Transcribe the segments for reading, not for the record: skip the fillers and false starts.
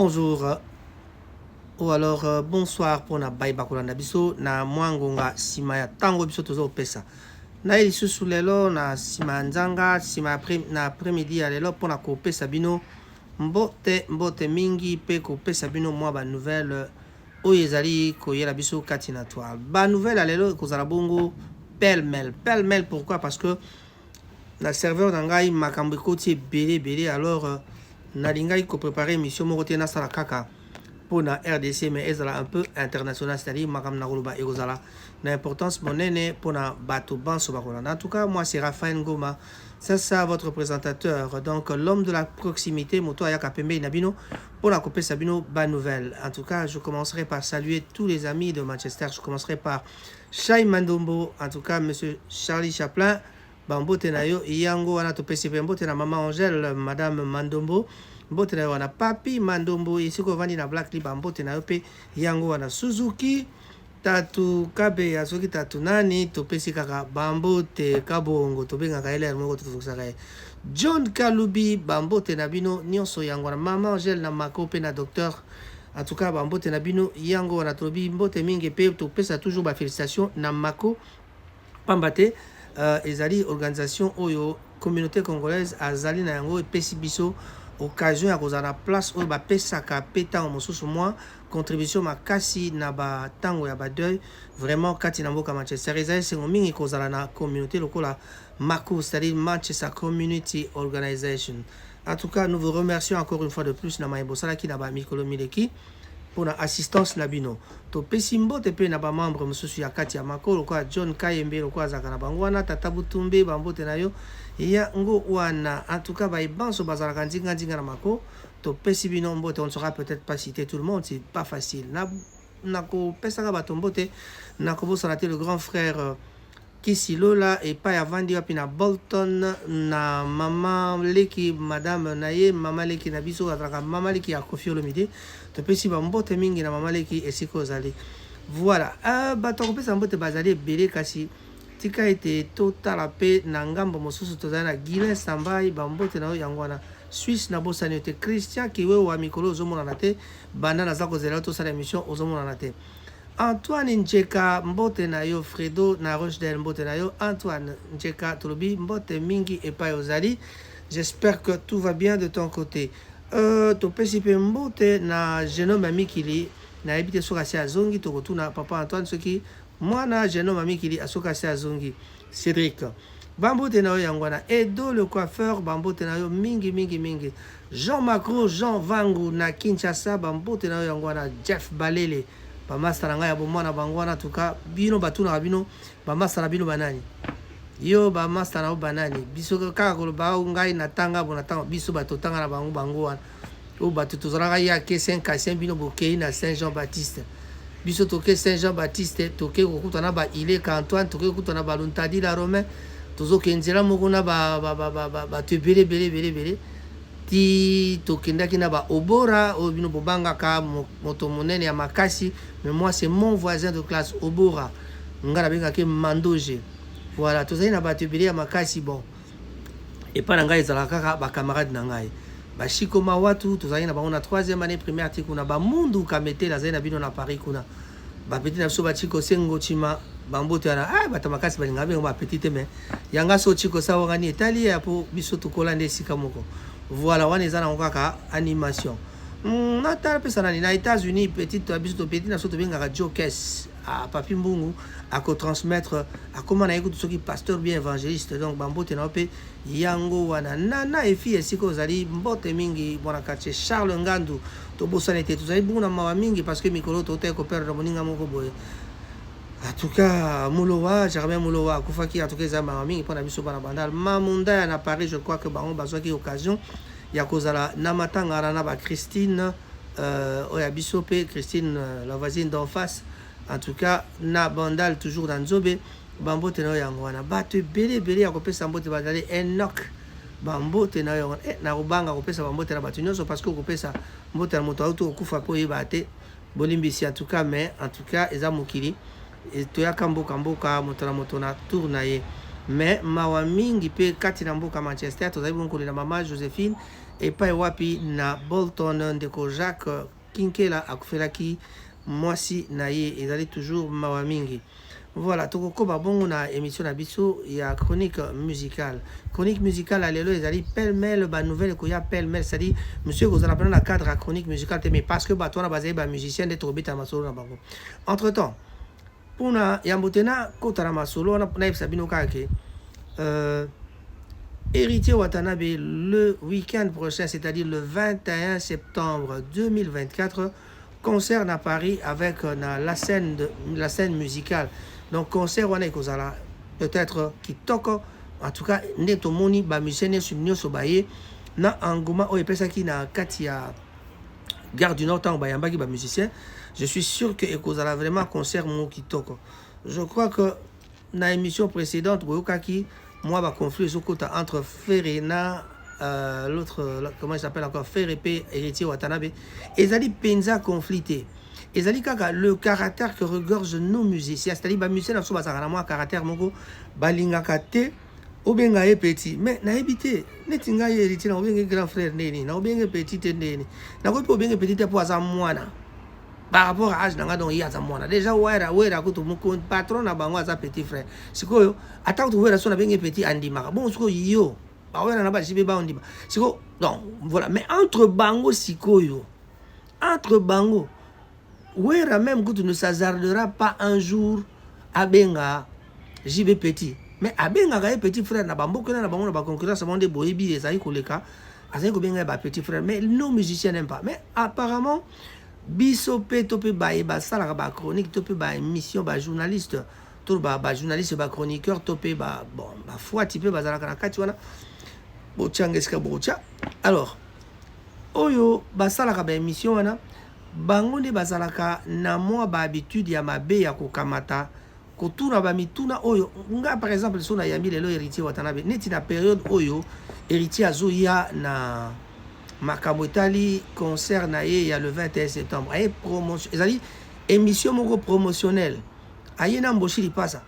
bonjour ou alors bonsoir pour na bai bakolanda biso na mwangonga sima ya tango biso tozo pesa na lisusu lelo na sima nzanga sima na après-midi ya lelo pona ko pesa bino mbote mingi pe ko pesa bino mwa ba nouvelle oyo ezali koyela biso kati na toile ba nouvelle ya lelo ekozala bongo pêle-mêle. Pourquoi? Parce que la serveur na ngai makambo ekoti ebele alors nalingai ko préparer mission moko te nasala kaka pour la RDC mais ezala un peu international, c'est-à-dire makam na koloba ekozala na importance monene pour na bato banso bakolanda. En tout cas, moi c'est Raphaël Ngoma, c'est ça votre présentateur, donc l'homme de la proximité moto ayaka pembe nabino pour la couper sabino ba nouvelle. En tout cas, je commencerai par saluer tous les amis de Manchester. Je commencerai par Shai Mandombo, en tout cas monsieur Charlie Chaplin Bambote na yo yango wana topesi pe mbote na mama Angèle madame Mandombo mbote na yo wana papi Mandombo isiko vandi na Black Lib mbote na yo pe yango wana Suzuki tatu kabe ya soki tatu nani topesi kaka bambote kabongo tobenga kaele moko tofusaka John Kalubi bambote na bino nyonso yango wana mama Angèle na mako pe na docteur. En tout cas bambote na bino yango wana tobi mbote mingi pe topesa toujours ba félicitations na mako pambate ezali organisation oyo communauté congolaise azali na yango epesi biso occasion ya kozala na place oyo bapesaka pe ntango mosusu mwa contribution makasi na batango ya badeuil vraiment kati na mboka Manchester ezali sengo mingi kozala na communauté lokola MACO, c'est-à-dire Manchester Community Organization. En tout cas, nous vous remercions encore une fois de plus na maïbosala ki na ba mikolo mileki pour l'assistance nabino. To pesimbo te pe na ba membre mosusu ya kati ya mako lokwa John Kayembe lokwa zakana bangwana tata Butumbe bambote na yo ya ngo wana. En tout cas ba ibanso bazala kanzinga na mako to pesibino mbote. On ne saura peut-être pas citer tout le monde, c'est pas facile. Na ko pesaka batombote na ko bosala te le grand frère Kisilola et pas avandi wapi na Bolton na mama leki madame naye mama leki na biso atraka mama leki ya Kofi Olomide to pesi ba mbote mingi na mama leki esiko zali. Voilà bato ko pesa mbote bazali ebele kasi tika ete totala pe na ngambo mosusu tozali na Guilain Sambai ba mbote na yango wana Suisse na bosani te Christian kiwe wa mikolo ozomona na te banda na zako zela to sala émission ozomona na te Antoine Njeka mbote na yo Fredo na Rochdale mbote na yo Antoine Njeka tolobi mbote mingi epai ozali. J'espère que tout va bien de ton côté. To pesi pe mbote na Genome Amikili na ebite soka se azongi to kotuna papa Antoine soki mwana Genome Amikili asoka se azongi Cédric bambote na yo yangwana Edo le coiffeur bambote na yo mingi Jean Macro Jean Vangu na Kinshasa bambote na yo yangwana Jeff Balele bamasta na ngai ya bomwana bangwana tuka bino batuna bino bamasta na bino banani yo bamasta na banani biso kaka koloba ngai na tanga bona tanga biso batotanga na bango wana o batu tozalaka ya ke 5 bino bokei na Saint Jean Baptiste biso toke Saint Jean Baptiste toke kokuta na ba Ileka Antoine toke kokuta na ba Luntadi la Romain tozokenzela moko na ba tebele ti tokendaki na ba Obora oyo bino bobangaka moto monene ya makasi mais moi c'est mon voisin de classe Obora nga nabengaki Mandoje. Voilà tozali na bato ebele ya makasi bon epa na ngai ezalaka kaka bacamarade na ngai bashiko mawatu tozali na bango na 3e année primaire ti kuna bamundu kametele azali na bino na Paris kuna bapeti na biso bachiko sengo chima bambote wana bato makasi balinga bengo bapetite mais yanga so chiko sawangani etali ya po biso tokola nde esika moko. Voilà wana eza na kaka animation natala pesa nani na États-Unis petite biso petit na so tobengaka Jokes a papi mbungu ako transmettre akoma na ekutu soki pasteur bien évangéliste donc bambote na pe yango wana nana efi esiko zali mbote mingi bona quartier Charles Ngandu to bosana te tozali buna mawa mingi parce que mikolo to te ko perdre moninga moko boye. En tout cas, Moulowa, Germain Moulowa, Koufaki, en tout cas, Zamami, pour la mission Bandal. Mamunda, à Paris, je crois que Baron Bazouaki, occasion, Yakozala, Namatanga, Ranaba, Christine, Oyabisope, Christine, la voisine d'en face. En tout cas, Na Bandal, toujours dans Zobé, Bambo Teno Yangwana, Batu, Bélé, à Copé Sambo Tebadale, Enoch, Bambo Teno Yangwana, Narubanga, Copé Sambo Tebadale, parce que Copé Sambo Tebadale, Koufa Poye Bate, Bolimbisi, en tout cas, mais en tout cas, Ezamukili. Et toya kamboka moto na tour na ye mais mawa mingi pe kati na mboka Manchester tozali bongo na mama Joséphine et pas wapi na Bolton ndeko Jacques Kinkela akufelaki mwasi na ye ezali toujours mawa mingi. Voilà, tokokoba bongo na émission na biso ya chronique musicale. Chronique musicale à lelo ezali pêle-mêle ba nouvelle ko ya pêle-mêle, c'est-à-dire monsieur kozala pendant la cadre à chronique musicale mais parce que bato na bazali ba musicien de tobeta masolo na bango. Entre-temps, puna yambotena kota na masolo na sabino kake Héritier Watanabe le week-end prochain, c'est-à-dire le 21 septembre 2024, concert à Paris avec la scène musicale. Donc concert on est kozala peut-être kitoko en tout cas neto moni ba musicien sur nyoso baye na angoma o epesa ki na katia Gare du Nord tant bayamba ki ba musicien. Je suis sûr que ekozala vraiment concert mo kitoko. Je crois que na émission précédente boyokaki moi ba conflit entre Ferena l'autre comment il s'appelle encore Ferrepe Héritier Watanabe ezali penza conflité. Ezali kaka le caractère que regorge nos musiciens, c'est-à-dire ba musicien na so bazaka na caractère moko balingaka te obenga ye petit mais na ebité neti nga ye Héritier na obenga grand frère neni na obenga petit te neni na ko obenga petit te po aza mwana par rapport à âge nanga donc il y a za mwana déjà wera ko to moko patron na bango aza petit frère sikoyo ata to wera so na benga petit andimaka bon sikoyo yo ba wera na ba jibe ba ondima sikoyo donc voilà. Mais entre bango sikoyo entre bango wera même que tu ne s'hasardera pas un jour à benga JB petit mais à benga ga petit frère na bamboka na bango na ba concurrence monde boyebi les ayi koleka azai ko benga ba petit frère mais nos musiciens n'aiment pas. Mais apparemment biso pe to pe ba e ba sala ba chronique to pe ba émission ba journaliste to ba journaliste ba chroniqueur to pe ba bon ba foi type ba zala kana kati wana bo changeska bocha. Alors oyo ba sala ba émission wana bango nde bazalaka na mwa ba habitude ya mabe ya kokamata kotuna ba mituna oyo nga par exemple so na yambi lelo Héritier Watanabe neti na période oyo Héritier azoya na makambo etali concert na ye ya le 21 septembre aye promotion ezali émission moko promotionnelle aye na mboshi lipasa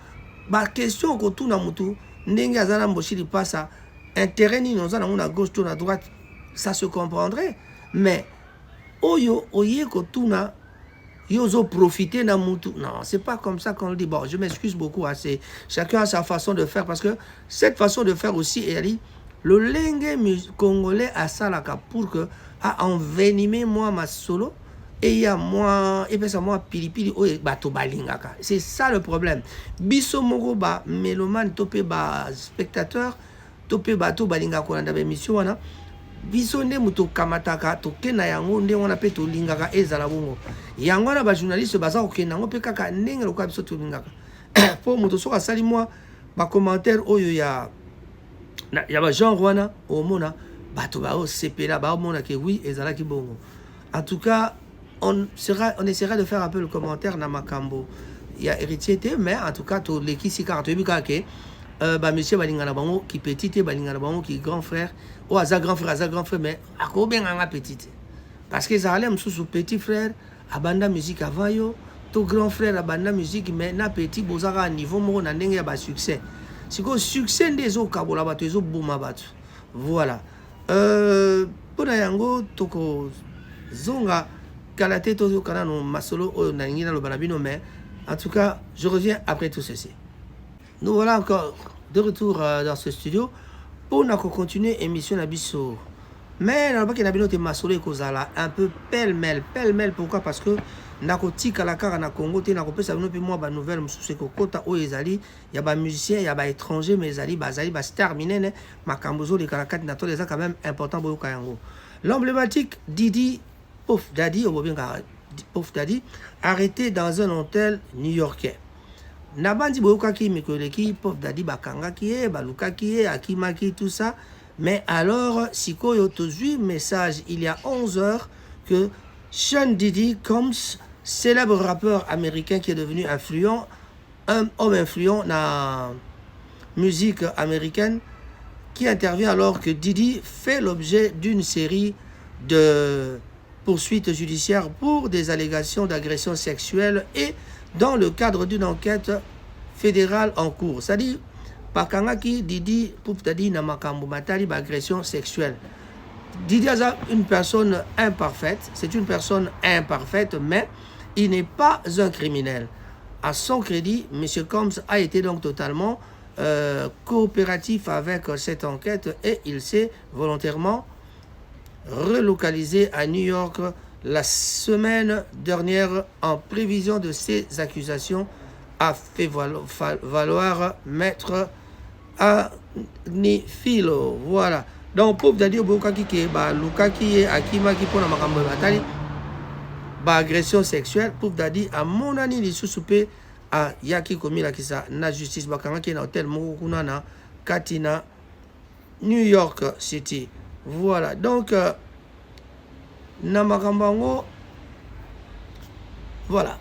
ba question kotuna mutu ndenge azana mboshi lipasa intérêt ni nonza na mona gauche to na droite ça se comprendrait. Mais oyo oye kotuna yozo profiter na mutu non c'est pas comme ça qu'on le dit. Bon je m'excuse beaucoup hein, c'est chacun a sa façon de faire parce que cette façon de faire aussi elle dit le lingue congolais a ça là pour que a envenimé moi ma solo et il y a moi et puis ça moi pilipili o bato balingaka. C'est ça le problème. Biso moko ba mélomane topé ba spectateur topé bato balingaka ko na émission wana biso nde muto kamataka tokena yango nde wana pe tolingaka ezala bongo yango na ba journaliste baza kokena yango pe kaka ndenge lokola biso tolingaka po muto soka sali moi ba commentaire oyo ya ba genre wana omona bato ba sepela ba omona ke oui ezala ki bongo. En tout cas on essaiera de faire un peu le commentaire na makambo ya Héritier te mais en tout cas to lekisi carte bika ke ba monsieur balingana bango qui petit te balingana bango qui grand frère o aza grand frère mais akobenga nga petit parce que ça allait sous petit frère abanda musique avant yo to grand frère abanda musique mais na petit bozaka à niveau moko na ndenge ya ba succès siko succès ndezo kabola bato ezo boma bato. Voilà pona yango toko zonga kalate to kana no masolo o na ngina lo balabino. Mais en tout cas je reviens après tout ceci. Nous voilà encore de retour dans ce studio pour continuer émission Nabiso. Mais dans le bac Nabino te masolo kozala un peu pêle-mêle. Pourquoi? Parce que nakotika la kara na Congo te nakopesa bino pe moi ba nouvelle mususu ko kota o ezali ya ba musicien ya ba étranger mais ezali ba star minene makambozo de karakat na to les quand même important boyo kayango. L'emblématique Didi Puff Daddy Puff Daddy arrêté dans un hôtel new-yorkais. Nabandi boyokaki mikoleki Puff Daddy bakangaki ye balukaki ye akimaki tout ça. Mais alors sikoyo tozui message il y a 11 heures que Sean Diddy Combs, célèbre rappeur américain qui est devenu influent, un homme influent dans la musique américaine, qui intervient alors que Diddy fait l'objet d'une série de poursuites judiciaires pour des allégations d'agression sexuelle et dans le cadre d'une enquête fédérale en cours. C'est-à-dire, bakangaki Didi Pup Daddy na makambo matali agression sexuelle. Didi Aza, une personne imparfaite, c'est une personne imparfaite, mais il n'est pas un criminel. À son crédit, M. Combs a été donc totalement coopératif avec cette enquête et il s'est volontairement relocalisé à New York la semaine dernière en prévision de ces accusations, a fait valoir maître Anifilo. Voilà. Donc, Pup Daddy Obokaki ke ba lukaki akimaki pona makambo batali ba agression sexuelle. Pup Daddy a monani lisusu pe a yaki komila kisa na justice bakangaki na hotel moko kuna na katina New York City. Voilà. Donc na makambo voilà.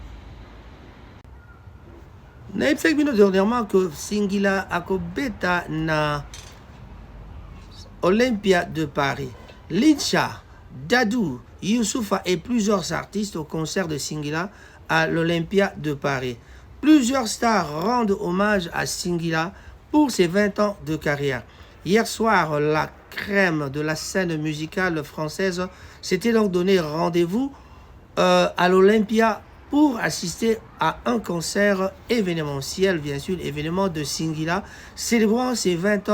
Na epsek bino dernièrement que Singila akobeta na Olympia de Paris. Lincha, Dadou, Youssoufa et plusieurs artistes au concert de Singila à l'Olympia de Paris. Plusieurs stars rendent hommage à Singila pour ses 20 ans de carrière. Hier soir, la crème de la scène musicale française s'était donc donné rendez-vous à l'Olympia pour assister à un concert événementiel, bien sûr, événement de Singila, célébrant ses 20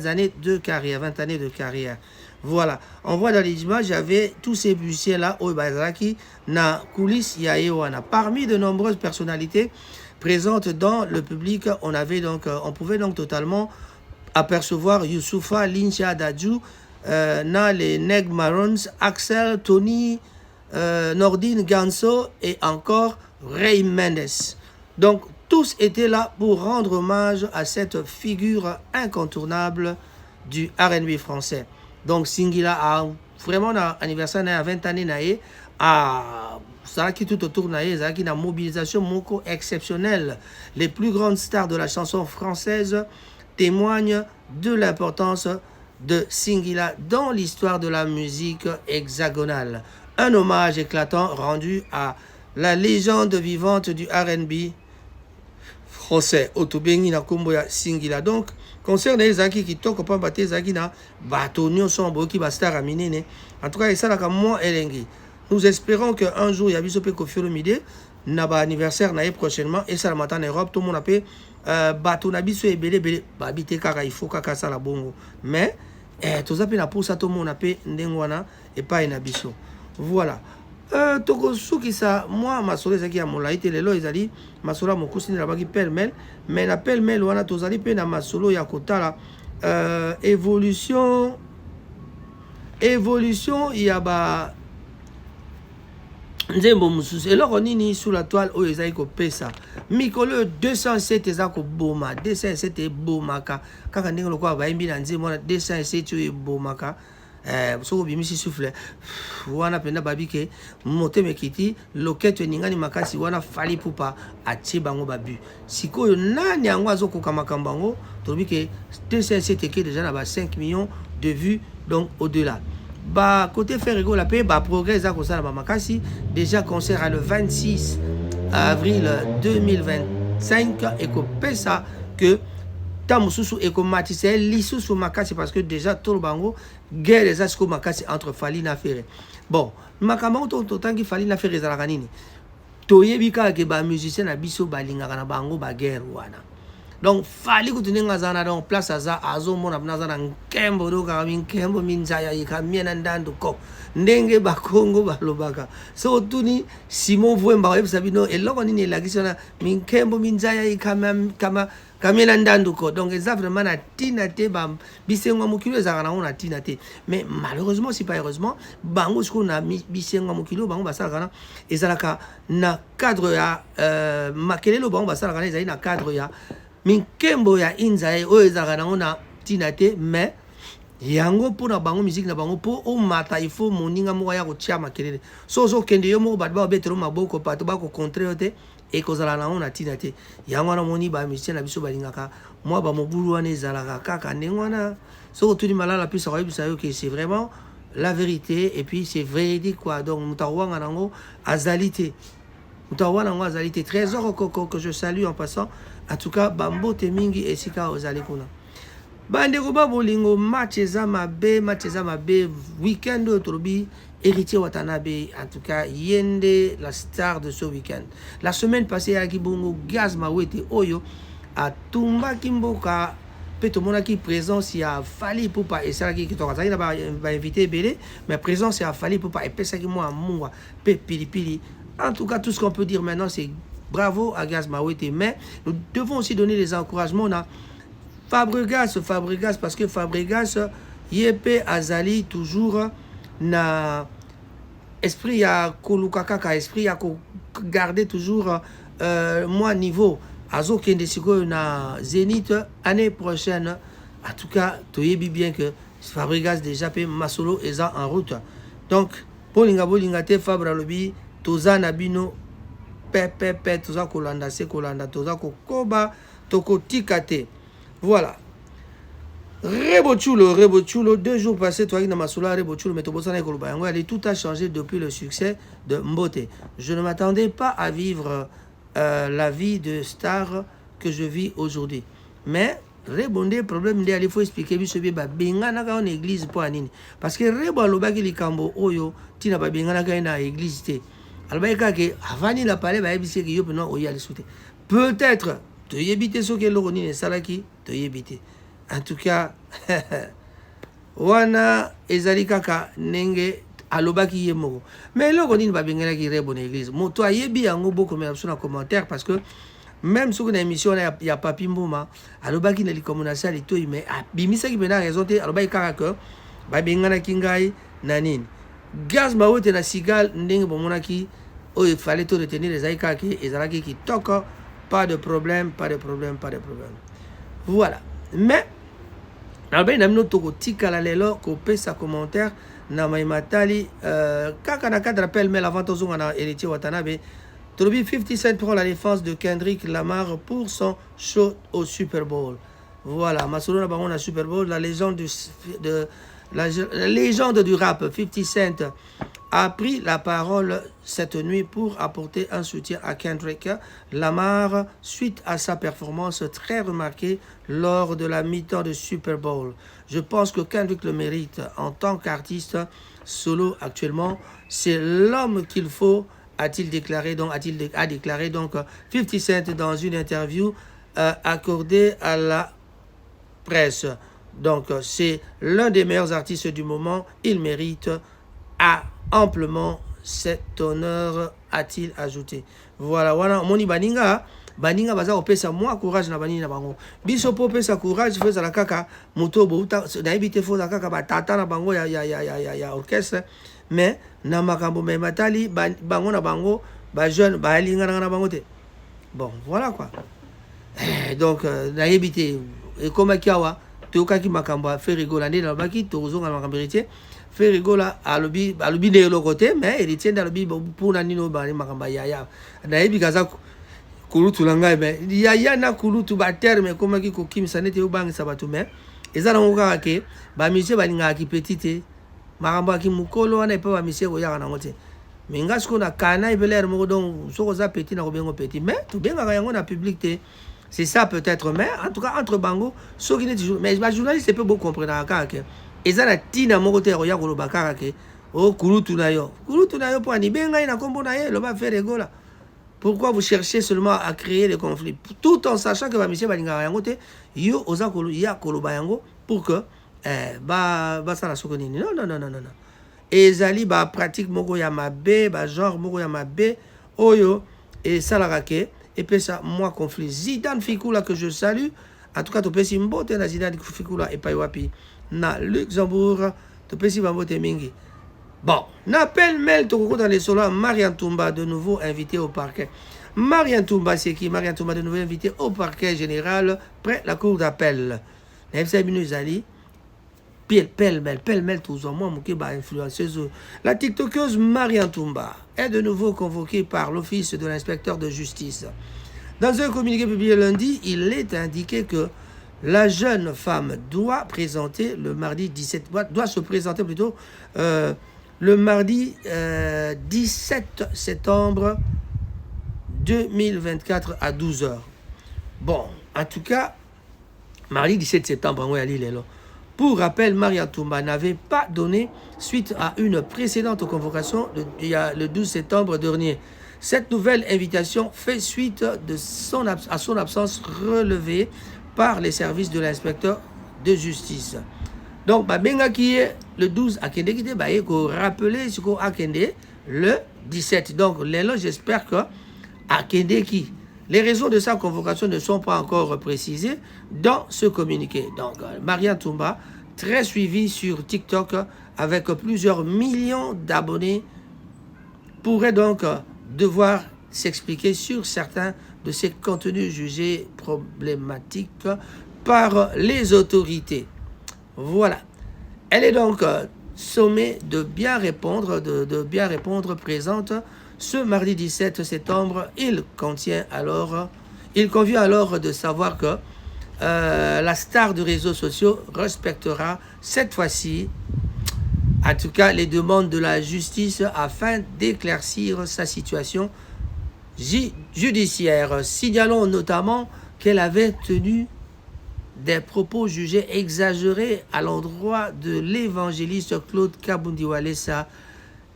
années de carrière, 20 années de carrière. Voilà, on voit dans les images, il y avait tous ces musiciens-là, au Bazaki, na coulisses, Yaewana. Parmi de nombreuses personnalités présentes dans le public, on pouvait donc totalement apercevoir Youssoufa, Lincha, Dadju, na les Neg Marons, Axel, Tony, Nordine Ganso et encore Ray Mendes. Donc tous étaient là pour rendre hommage à cette figure incontournable du R&B français. Donc Singila a vraiment un anniversaire à 20 années à ça qui tout autour ça qui une mobilisation moko exceptionnelle. Les plus grandes stars de la chanson française témoignent de l'importance de Singila dans l'histoire de la musique hexagonale. Un hommage éclatant rendu à la légende vivante du R&B français. Otobengi na kombo ya Singila. Donc, concert na ezaki kitoko pa bate ezaki na bato nyonso mboki ba star minene. En tout cas, ça la moi elengi. Nous espérons que un jour il y a biso pe Koffi Olomide na ba anniversaire na prochainement et ça la matin en Europe tout le monde appelle bato na biso ebele ba bité kaka il faut kaka ça la bongo. Mais tout ça pe na pour ça tout le monde appelle ndengwana et pas na biso. Voilà. Tokosuki ça moi masolo ezaki ya molaite lelo ezali masolo mokusi na baki pelle-mêle mais na pelle-mêle wana tozali pe na masolo ya kotala évolution ya ba nzembo mususu eloko nini sous la toile oyo ezali kopesa mikolo 207 eza koboma 207 ebomaka kaka ndenge lokola bayimbi na nzembo wana 207 oyo ebomaka soko bimisi souffle wana penda babike moteme kiti loketo ningani makasi wana fali pupa atie bango babu sikoyo nani yango azokoka makambo yango tobike 207 eke déjà na ba 5 millions de vues donc au-delà. Bah côté Ferrego la paix bah progrès à cause de la makasi déjà concert à le 26 avril 2025 et que pesa que tamususu et que matisse lisusu makasi parce que déjà tout le bango guerre les asko makasi entre Fally na Ferré. Bon makambo to tangi Fally na Ferré za kanini toyebika ke ba musicien na biso balingaka na bango ba guerre wana. Donc Fally kutunenga zana donc place aza azomona mnazana nkembo doka nkembo minzaya ikamia ndandu ko ndenge bakongo balobaka so tuni Simon Vwemba websabino eloko nini elakisona nkembo minzaya ikama kamia ndandu ko donc ça vraiment na tinate ba bisengo mokilo ezaka na ona tinate mais malheureusement si pas heureusement bango siko na bisengo mokilo bango basala kana ezalaka na cadre ya makelelo bango basala kana ezali na cadre ya minkembo ya inzae oyo ezalaka nango na ntina te mais yango mpona bango musique na bango mpo omata il faut moninga moko ya kotia makelele so ozokende yo moko bato babetelo maboko bato bakokontre yo te ekozala nango na ntina te yango wana moni bamusicien na biso balingaka mwa bamobulu wana ezalaka kaka ndenge wana soki otuni malala mpesa koyebisa yo ke c'est vraiment la vérité et puis c'est véridique quoi donc moto akowanga nango azali te moto awana yango azali te trésor okoko que je salue en passant en tout cas bambote mingi esika ozali kuna bandeko babolingo match eza mabe week-end oyo tolobi Héritier Watanabe, en tout cas yende la star de ce week-end. La semaine passée à Kibongo Gaz Mawete Oyo à Tumba Kimboka peut mon qui présence il a fallu pour pas et ça qui va inviter Belé mais présence il a fallu pour pas et ça qui moi moi pili. En tout cas tout ce qu'on peut dire maintenant c'est bravo à Gaz Mawete mais nous devons aussi donner des encouragements à Fabregas parce que Fabregas Yepe Azali toujours na esprit ya koluka kaka esprit ya garder toujours moi niveau azo kende siko na Zénith année prochaine en tout cas toyebi bien que Fabregas déjà pe masolo eza en route donc bolinga te Fabre lobi toza na bino pe toza kolanda se kolanda toza kokoba toko tikate voilà. Rebochulo, 2 jours passés, toi, dans ma soula, Rebochulo, mais tout a changé depuis le succès de Mbote. Je ne m'attendais pas à vivre la vie de star que je vis aujourd'hui. Mais, Rebonde, problème, il faut expliquer, Bengana en église pour Anine. Parce que Rebo Lobaki Likambo, Oyo, Tina Bengana en église. Alors, avant la parler, peut-être, tu y habites ce que l'Oroni et Salaki, tu y habites. En tout cas, wana ezali kaka nenge alobaki yemoko. Mais là on dit ba bengela ki rebo na église. Moto ayebi yango beaucoup mais sur commentaire parce que même sur une émission il y a Papi Mboma alobaki na likomunasa lito mais bimisa ki bena raison te alobaki kaka que ba bengana kingai nanine. Gaz Mawete na Sigal ndenge bomonaki o il fallait tout retenir les aïka ki ezalaki ki toko pas de problème. Voilà. Mais albe na mino toko tikala lelo ko pesa commentaire na maimatali kaka na cadre appel mais avant tozonga na Héritier Watanabe Trobi 50 Cent prend la défense de Kendrick Lamar pour son show au Super Bowl. Voilà, masolo na bango na Super Bowl, la légende du rap 50 Cent a pris la parole cette nuit pour apporter un soutien à Kendrick Lamar suite à sa performance très remarquée lors de la mi-temps de Super Bowl. Je pense que Kendrick le mérite en tant qu'artiste solo actuellement. C'est l'homme qu'il faut, a-t-il déclaré. Donc, a déclaré donc 50 Cent dans une interview accordée à la presse. Donc, c'est l'un des meilleurs artistes du moment. Il mérite amplement cet honneur, a-t-il ajouté. Voilà, moni baninga baza opesa moi courage na banini na bango. Biso po pesa courage feza la kaka moto bouta na ebite fo la kaka batata na bango ya orchestre mais na makambo me matali bango na bango ba jeune ba linga na bango te. Bon, voilà quoi. Donc na ebite et comme kiawa tokaki makambo fait rigoler na baki tozonga makambo héritier fait rigoler alobi de l'autre côté mais héritier d'alobi pour nanino ba makamba ya na ebi kaza kulutu langa mais ya na kulutu ba terme comme ki ko kim sanete o bang sabatu mais ezala ngoka ke ba mise balinga ki petite makamba ki mukolo wana pe ba mise ko ya na ngote mais ngasko na kana ibeler mo donc soko za petit na ko bengo petit mais to benga yango na public te. C'est ça peut-être, mais en tout cas, entre Bango, ceux qui sont mais les journalistes peuvent beaucoup comprendre. Et ça, la tina mokote roya ko lobaka ke o kulutu na yo pour anibenga ina kombo na ye, le va faire rigola. Pourquoi vous cherchez seulement à créer des conflits tout en sachant que ba monsieur balinga yango te yo oza ko ya ko lobayango pour que ba ça la sokoni. Non. Et zali ba pratique moko ya mabe, ba genre moko ya mabe oyo et ça la rake. Et puis ça, moi, conflit. Zidane Fikula que je salue. En tout cas, tu peux si mbote na Zidane Fikula et pas wapi. Na Luxembourg, tu peux si mbote mingi. Bon, n'appelle Mel Toko dans les solos. Marianne Toumba de nouveau invité au parquet. Marianne Toumba, c'est qui? Marianne Toumba de nouveau invité au parquet général près la cour d'appel. Pelle-mêle, tous en moi, influenceuse. La TikTokeuse Marianne Toumba est de nouveau convoquée par l'office de l'inspecteur de justice. Dans un communiqué publié lundi, il est indiqué que la jeune femme doit se présenter plutôt le mardi 17 septembre 2024 à 12h. Bon, en tout cas, mardi 17 septembre, pour rappel, Maria Toumba n'avait pas donné suite à une précédente convocation le 12 septembre dernier. Cette nouvelle invitation fait suite à son absence relevée par les services de l'inspecteur de justice. Donc, qui est le 12 à Kende, qui est rappeler ce qu'on a Kende le 17. Donc, j'espère que à Kende qui. Les raisons de sa convocation ne sont pas encore précisées dans ce communiqué. Donc, Maria Toumba, très suivie sur TikTok avec plusieurs millions d'abonnés, pourrait donc devoir s'expliquer sur certains de ses contenus jugés problématiques par les autorités. Voilà. Elle est donc sommée de bien répondre, présente ce mardi 17 septembre. Il convient alors de savoir que la star de réseaux sociaux respectera cette fois-ci, en tout cas, les demandes de la justice afin d'éclaircir sa situation judiciaire. Signalons notamment qu'elle avait tenu des propos jugés exagérés à l'endroit de l'évangéliste Claude Kabundi Walesa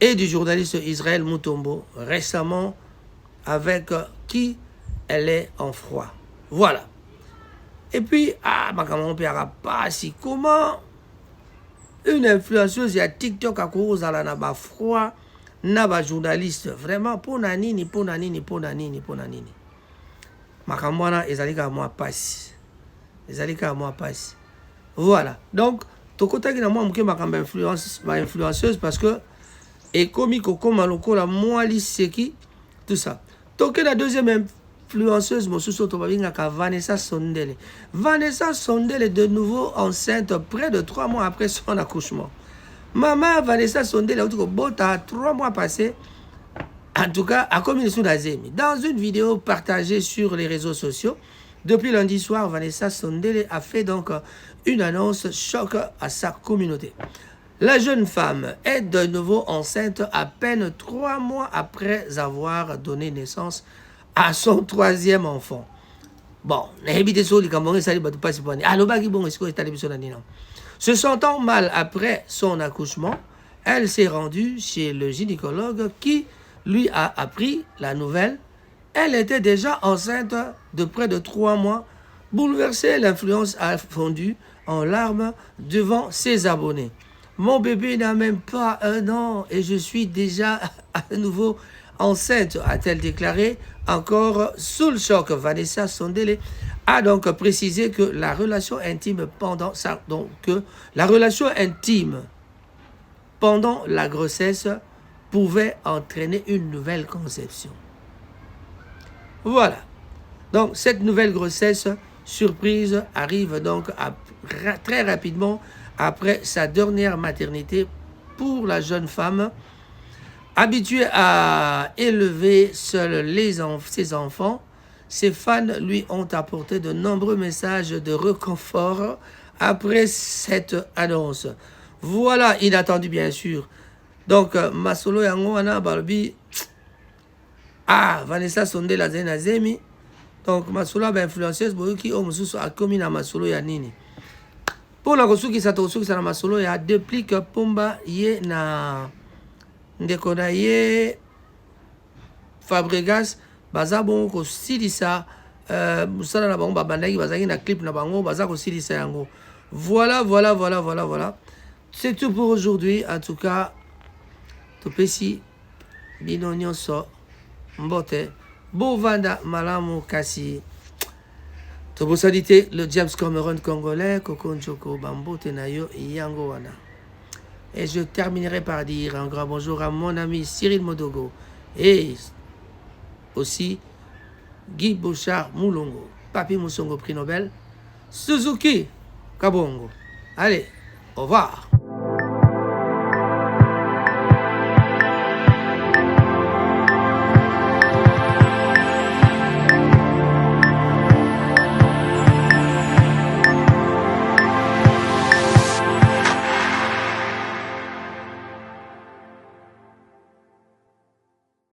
et du journaliste Israël Mutombo, récemment, avec qui elle est en froid. Voilà. Et puis, comment une influenceuse à TikTok a cause à la froid, n'a journaliste, vraiment, pour nanini. Makamwana, ezalika moi passe. Ezalika moi passe. Voilà. Donc, tokota ki na moi mke makamba influenceuse parce que et komi koko maloko la moi liseki tout ça. Toke la deuxième influenceuse mosusu tobabinga ka Vanessa Sondele. Vanessa Sondele est de nouveau enceinte près de 3 mois après son accouchement. Maman Vanessa Sondele a eu 3 mois passés. En tout cas, a commis sous Nazemi. Dans une vidéo partagée sur les réseaux sociaux, depuis lundi soir, Vanessa Sondele a fait donc une annonce choc à sa communauté. La jeune femme est de nouveau enceinte à peine 3 mois après avoir donné naissance à son 3e enfant. Bon, se sentant mal après son accouchement, elle s'est rendue chez le gynécologue qui lui a appris la nouvelle. Elle était déjà enceinte de près de 3 mois. Bouleversée, l'influence a fondu en larmes devant ses abonnés. Mon bébé n'a même pas 1 an et je suis déjà à nouveau enceinte, a-t-elle déclaré, encore sous le choc. Vanessa Sondele a donc précisé que la relation intime pendant la grossesse pouvait entraîner une nouvelle conception. Voilà. Donc, cette nouvelle grossesse surprise arrive donc très rapidement après sa dernière maternité pour la jeune femme. Habituée à élever seule ses enfants, ses fans lui ont apporté de nombreux messages de réconfort après cette annonce. Voilà, inattendu bien sûr. Donc, Masolo Yangoana Balbi, Vanessa Sondele Azemi. Donc, Masolo influenceuse, qui a commis na Masolo Yanini. Pour la Kosuki Satosuki Sana Masolo, il y a depuis que Pumba y na ndekona ye Fabregas, baza bon ko silisa, musala na bango babandaki bazaki na clip na bango, baza ko silisa yango. Voilà. C'est tout pour aujourd'hui. En tout cas, topesi bino nyonso mbote bovanda malamu kasi tobosalite le James Cameron congolais Koko Njoko bambote nayo yango wana. Et je terminerai par dire un grand bonjour à mon ami Cyril Modogo et aussi Guy Bouchard Moulongo, Papi Moussongo prix Nobel, Suzuki Kabongo. Allez, au revoir.